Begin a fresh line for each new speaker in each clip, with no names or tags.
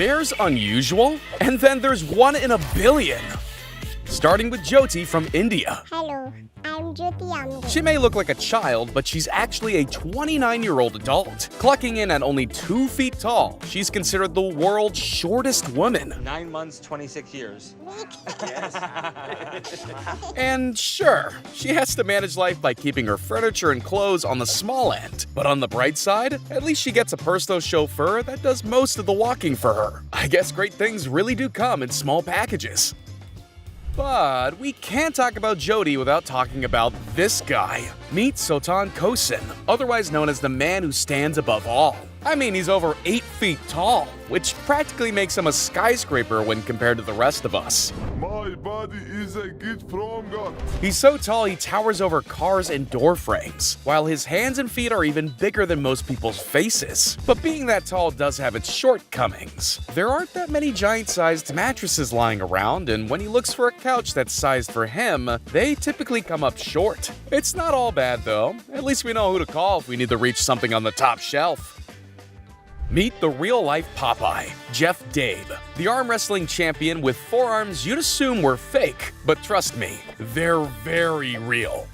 There's unusual, and then there's 1 in a billion. Starting with Jyoti from India.
Hello, I'm Jyoti Amge.
She may look like a child, but she's actually a 29-year-old adult. Clocking in at only 2 feet tall, she's considered the world's shortest woman.
9 months, 26 years.
And sure, she has to manage life by keeping her furniture and clothes on the small end. But on the bright side, at least she gets a personal chauffeur that does most of the walking for her. I guess great things really do come in small packages. But we can't talk about Jyoti without talking about this guy. Meet Sotan Kosin, otherwise known as the man who stands above all. I mean, he's over 8 feet tall, which practically makes him a skyscraper when compared to the rest of us.
My body is a gift from God.
He's so tall he towers over cars and door frames, while his hands and feet are even bigger than most people's faces. But being that tall does have its shortcomings. There aren't that many giant-sized mattresses lying around, and when he looks for a couch that's sized for him, they typically come up short. It's not all bad though. At least we know who to call if we need to reach something on the top shelf. Meet the real-life Popeye, Jeff Dabe, the arm wrestling champion with forearms you'd assume were fake, but trust me, they're very real.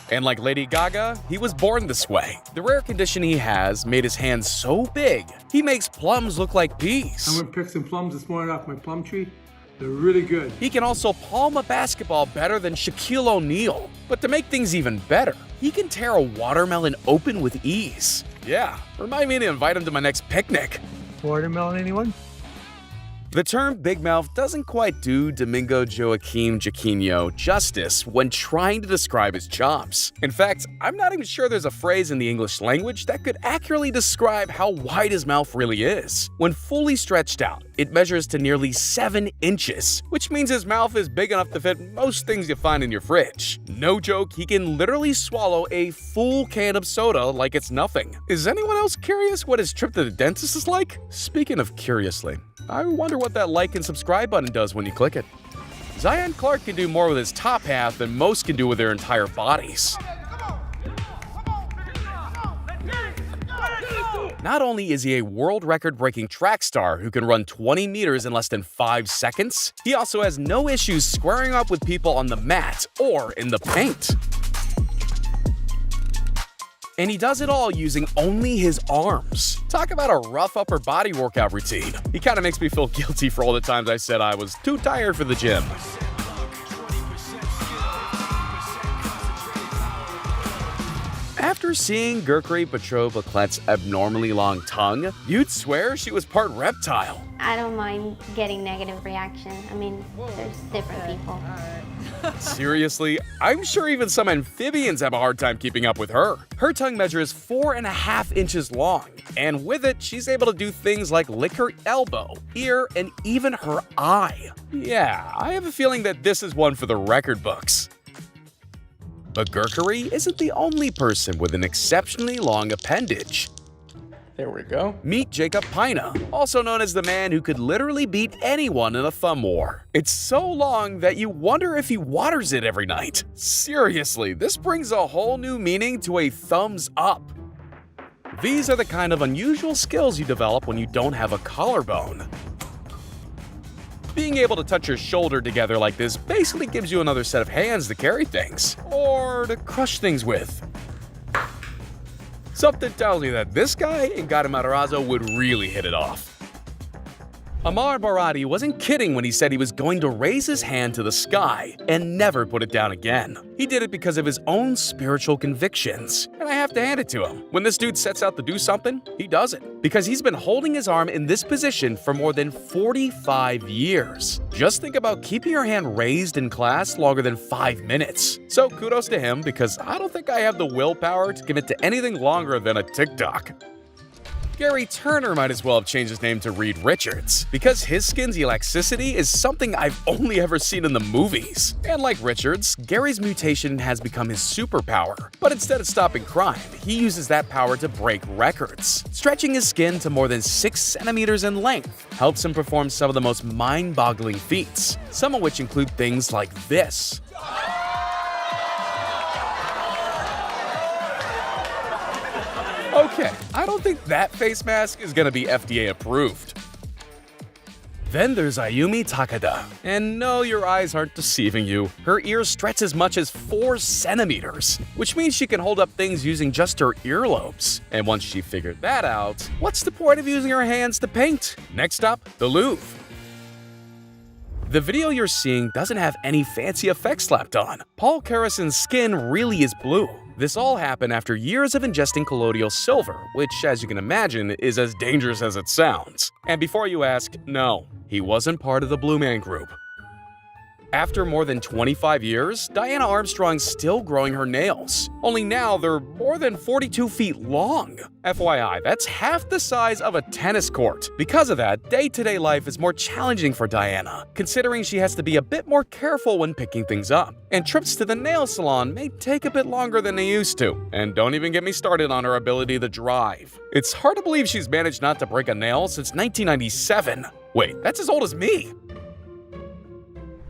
And like Lady Gaga, he was born this way. The rare condition he has made his hands so big, he makes plums look like peas.
I went pick some plums this morning off my plum tree. They're really good.
He can also palm a basketball better than Shaquille O'Neal. But to make things even better, he can tear a watermelon open with ease. Yeah, remind me to invite him to my next picnic.
Watermelon, anyone?
The term Big Mouth doesn't quite do Domingo Joaquim Jaquinho justice when trying to describe his chops. In fact, I'm not even sure there's a phrase in the English language that could accurately describe how wide his mouth really is. When fully stretched out, it measures to nearly 7 inches, which means his mouth is big enough to fit most things you find in your fridge. No joke, he can literally swallow a full can of soda like it's nothing. Is anyone else curious what his trip to the dentist is like? Speaking of curiously, I wonder what that like and subscribe button does when you click it. Zion Clark can do more with his top half than most can do with their entire bodies. Not only is he a world record-breaking track star who can run 20 meters in less than 5 seconds, he also has no issues squaring up with people on the mat or in the paint. And he does it all using only his arms. Talk about a rough upper body workout routine. He kind of makes me feel guilty for all the times I said I was too tired for the gym. After seeing Gurkari Petrova Klet's abnormally long tongue, you'd swear she was part reptile.
I don't mind getting negative reaction. I mean, there's different people.
Seriously, I'm sure even some amphibians have a hard time keeping up with her. Her tongue measures 4.5 inches long, and with it, she's able to do things like lick her elbow, ear, and even her eye. Yeah, I have a feeling that this is one for the record books. But Gurkari isn't the only person with an exceptionally long appendage.
There we go.
Meet Jacob Pina, also known as the man who could literally beat anyone in a thumb war. It's so long that you wonder if he waters it every night. Seriously, this brings a whole new meaning to a thumbs up. These are the kind of unusual skills you develop when you don't have a collarbone. Being able to touch your shoulder together like this basically gives you another set of hands to carry things, or to crush things with. Something tells me that this guy and Gata Matarazzo would really hit it off. Amar Barati wasn't kidding when he said he was going to raise his hand to the sky and never put it down again. He did it because of his own spiritual convictions. And I have to hand it to him. When this dude sets out to do something, he does it. Because he's been holding his arm in this position for more than 45 years. Just think about keeping your hand raised in class longer than 5 minutes. So kudos to him, because I don't think I have the willpower to commit to anything longer than a TikTok. Gary Turner might as well have changed his name to Reed Richards, because his skin's elasticity is something I've only ever seen in the movies. And like Richards, Gary's mutation has become his superpower. But instead of stopping crime, he uses that power to break records. Stretching his skin to more than 6 centimeters in length helps him perform some of the most mind-boggling feats, some of which include things like this. Okay, I don't think that face mask is gonna be FDA approved. Then there's Ayumi Takada. And no, your eyes aren't deceiving you. Her ears stretch as much as 4 centimeters, which means she can hold up things using just her earlobes. And once she figured that out, what's the point of using her hands to paint? Next up, the Louvre. The video you're seeing doesn't have any fancy effects slapped on. Paul Carrison's skin really is blue. This all happened after years of ingesting colloidal silver, which, as you can imagine, is as dangerous as it sounds. And before you ask, no, he wasn't part of the Blue Man Group. After more than 25 years, Diana Armstrong's still growing her nails. Only now they're more than 42 feet long. FYI, that's half the size of a tennis court. Because of that, day-to-day life is more challenging for Diana, considering she has to be a bit more careful when picking things up. And trips to the nail salon may take a bit longer than they used to. And don't even get me started on her ability to drive. It's hard to believe she's managed not to break a nail since 1997. Wait, that's as old as me!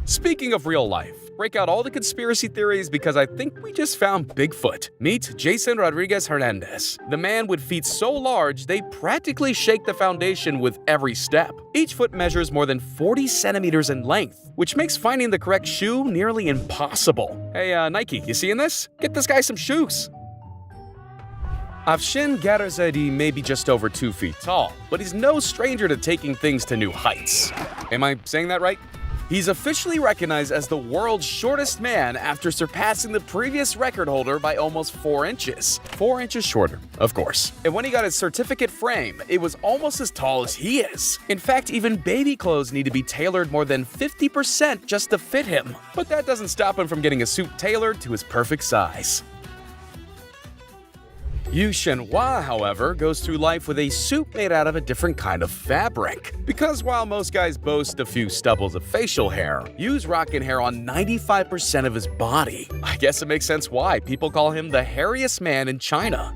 Speaking of real life, break out all the conspiracy theories because I think we just found Bigfoot. Meet Jason Rodriguez Hernandez, the man with feet so large they practically shake the foundation with every step. Each foot measures more than 40 centimeters in length, which makes finding the correct shoe nearly impossible. Hey, Nike, you seeing this? Get this guy some shoes! Afshin Garazadi may be just over 2 feet tall, but he's no stranger to taking things to new heights. Am I saying that right? He's officially recognized as the world's shortest man after surpassing the previous record holder by almost 4 inches. 4 inches shorter, of course. And when he got his certificate frame, it was almost as tall as he is. In fact, even baby clothes need to be tailored more than 50% just to fit him. But that doesn't stop him from getting a suit tailored to his perfect size. Yu Shenhua, however, goes through life with a suit made out of a different kind of fabric. Because while most guys boast a few stubbles of facial hair, Yu's rocking hair on 95% of his body. I guess it makes sense why people call him the hairiest man in China.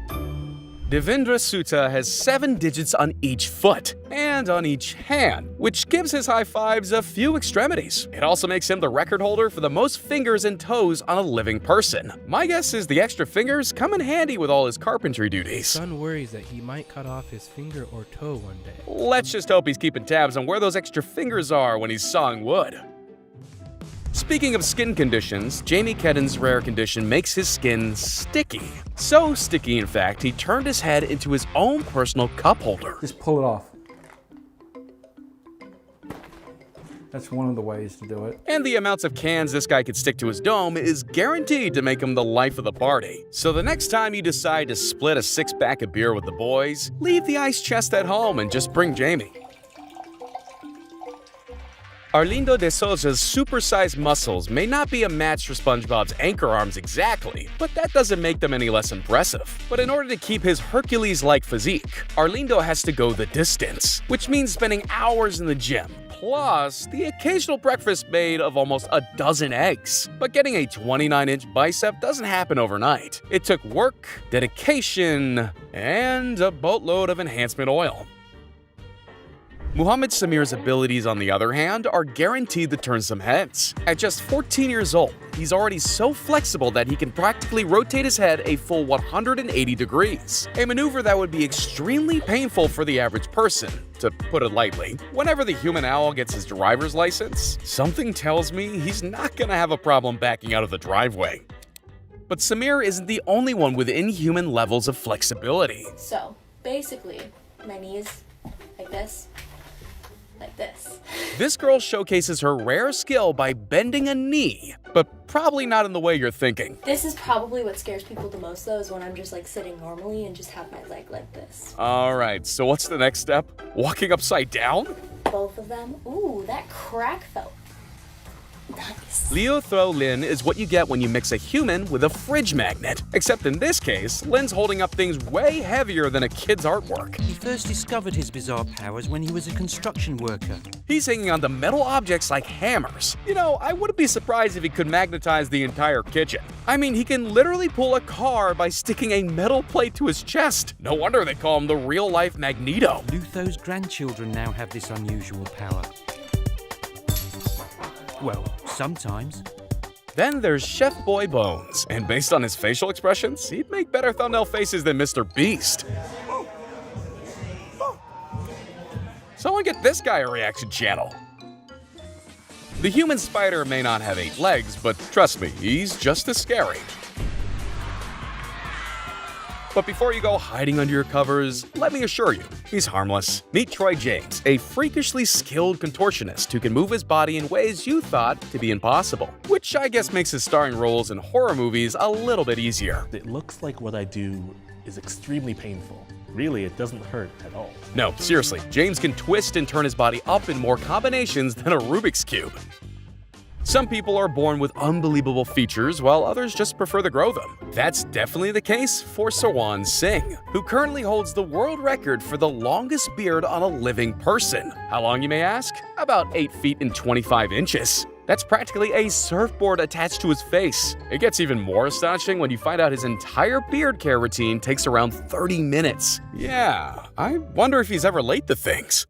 Devendra Sutta has 7 digits on each foot and on each hand, which gives his high fives a few extremities. It also makes him the record holder for the most fingers and toes on a living person. My guess is the extra fingers come in handy with all his carpentry duties.
Son worries that he might cut off his finger or toe one day.
Let's just hope he's keeping tabs on where those extra fingers are when he's sawing wood. Speaking of skin conditions, Jamie Kedden's rare condition makes his skin sticky. So sticky, in fact, he turned his head into his own personal cup holder.
Just pull it off. That's one of the ways to do it.
And the amounts of cans this guy could stick to his dome is guaranteed to make him the life of the party. So the next time you decide to split a 6-pack of beer with the boys, leave the ice chest at home and just bring Jamie. Arlindo de Souza's supersized muscles may not be a match for SpongeBob's anchor arms exactly, but that doesn't make them any less impressive. But in order to keep his Hercules-like physique, Arlindo has to go the distance, which means spending hours in the gym, plus the occasional breakfast made of almost a dozen eggs. But getting a 29-inch bicep doesn't happen overnight. It took work, dedication, and a boatload of enhancement oil. Muhammad Samir's abilities, on the other hand, are guaranteed to turn some heads. At just 14 years old, he's already so flexible that he can practically rotate his head a full 180 degrees, a maneuver that would be extremely painful for the average person, to put it lightly. Whenever the human owl gets his driver's license, something tells me he's not gonna have a problem backing out of the driveway. But Samir isn't the only one with inhuman levels of flexibility.
So, basically, my knees, like this. Like this.
This girl showcases her rare skill by bending a knee, but probably not in the way you're thinking.
This is probably what scares people the most, though, is when I'm just like sitting normally and just have my leg like this.
Alright, so what's the next step? Walking upside down?
Both of them. Ooh, that crack felt nice.
Leo Throw Lin is what you get when you mix a human with a fridge magnet. Except in this case, Lin's holding up things way heavier than a kid's artwork.
He first discovered his bizarre powers when he was a construction worker.
He's hanging onto metal objects like hammers. You know, I wouldn't be surprised if he could magnetize the entire kitchen. I mean, he can literally pull a car by sticking a metal plate to his chest. No wonder they call him the real-life Magneto.
Lutho's grandchildren now have this unusual power. Well, sometimes.
Then there's Chef Boy Bones, and based on his facial expressions, he'd make better thumbnail faces than Mr. Beast. Someone get this guy a reaction channel. The human spider may not have 8 legs, but trust me, he's just as scary. But before you go hiding under your covers, let me assure you, he's harmless. Meet Troy James, a freakishly skilled contortionist who can move his body in ways you thought to be impossible. Which I guess makes his starring roles in horror movies a little bit easier.
It looks like what I do is extremely painful. Really, it doesn't hurt at all.
No, seriously, James can twist and turn his body up in more combinations than a Rubik's Cube. Some people are born with unbelievable features, while others just prefer to grow them. That's definitely the case for Sawan Singh, who currently holds the world record for the longest beard on a living person. How long, you may ask? About 8 feet and 25 inches. That's practically a surfboard attached to his face. It gets even more astonishing when you find out his entire beard care routine takes around 30 minutes. Yeah, I wonder if he's ever late to things.